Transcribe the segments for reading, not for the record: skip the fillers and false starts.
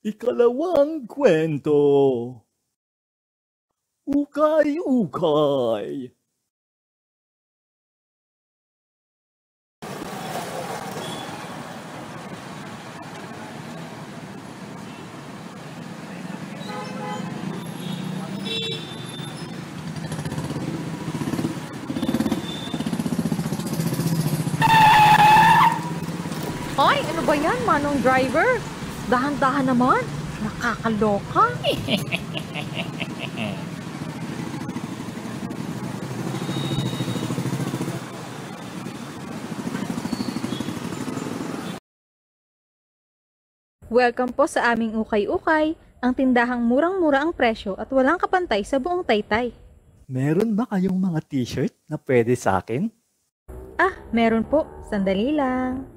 Ikalawang kwento. Ukay-ukay. Ay, ano ba yan, manong driver? Dahan-dahan naman. Nakakaloka. Welcome po sa aming ukay-ukay, ang tindahang murang-mura ang presyo at walang kapantay sa buong Taytay. Meron ba kayong mga t-shirt na pwede sa akin? Ah, meron po. Sandali lang.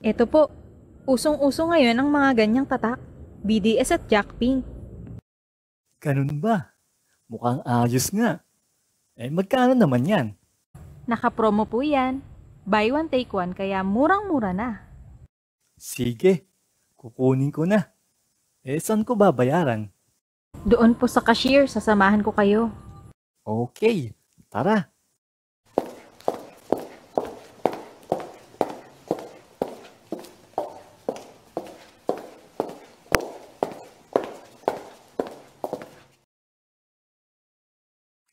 Ito po, usong-uso ngayon ang mga ganyang tatak, BDS at Jackpink. Ganun ba? Mukhang ayos nga. Magkano naman yan? Naka-promo po yan. Buy one take one kaya murang-mura na. Sige, kukunin ko na. Saan ko babayaran? Doon po sa cashier, sasamahan ko kayo. Okay, tara.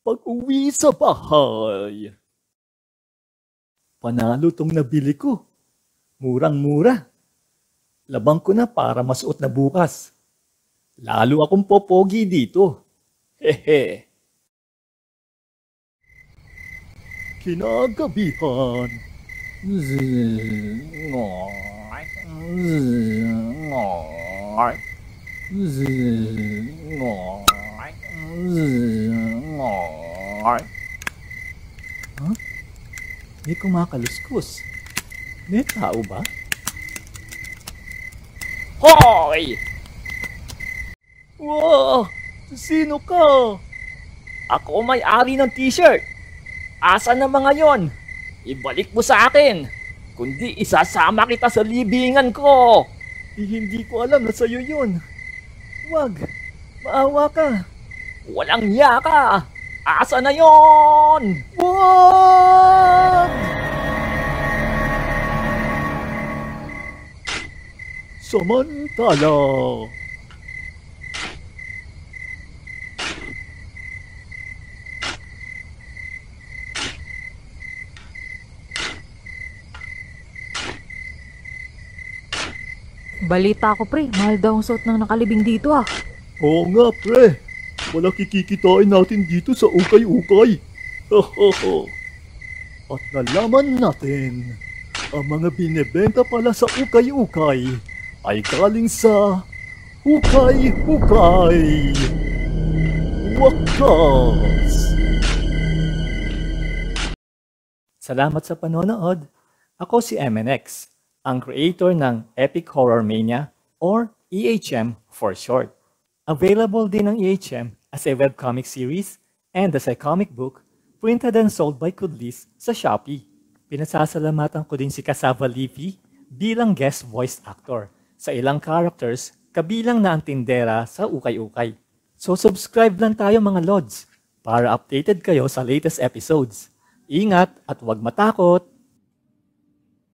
Pag-uwi sa bahay. Panalo tong nabili ko. Murang-mura. Labang ko na para masuot na bukas. Lalo akong popogi dito. Hehe. Kinagabihan. Huh? May kumakaluskus. May tao ba? Hoy! Wow! Sino ka? Ako may-ari ng t-shirt. Asa na mga yon? Ibalik mo sa akin. Kundi isasama kita sa libingan ko. Hindi ko alam na sa'yo yun. Wag, maawa ka. Walang hiya ka. Asa na yon? Wag! Samantala. Balita ko pre, mahal daw ang suot ng nakalibing dito ah. Oo nga pre, wala kikikitain natin dito sa ukay-ukay. At nalaman natin, ang mga binebenta pala sa ukay-ukay ay galing sa hukay-hukay. Wakas! Salamat sa panonood. Ako si MNX, ang creator ng Epic Horror Mania or EHM for short. Available din ang EHM as a webcomic series and as a comic book printed and sold by Kudlis sa Shopee. Pinasasalamatan ko din si Cassava Leafy bilang guest voice actor sa ilang characters kabilang na ang tindera sa ukay-ukay. So subscribe lang tayo mga Lods para updated kayo sa latest episodes. Ingat at huwag matakot!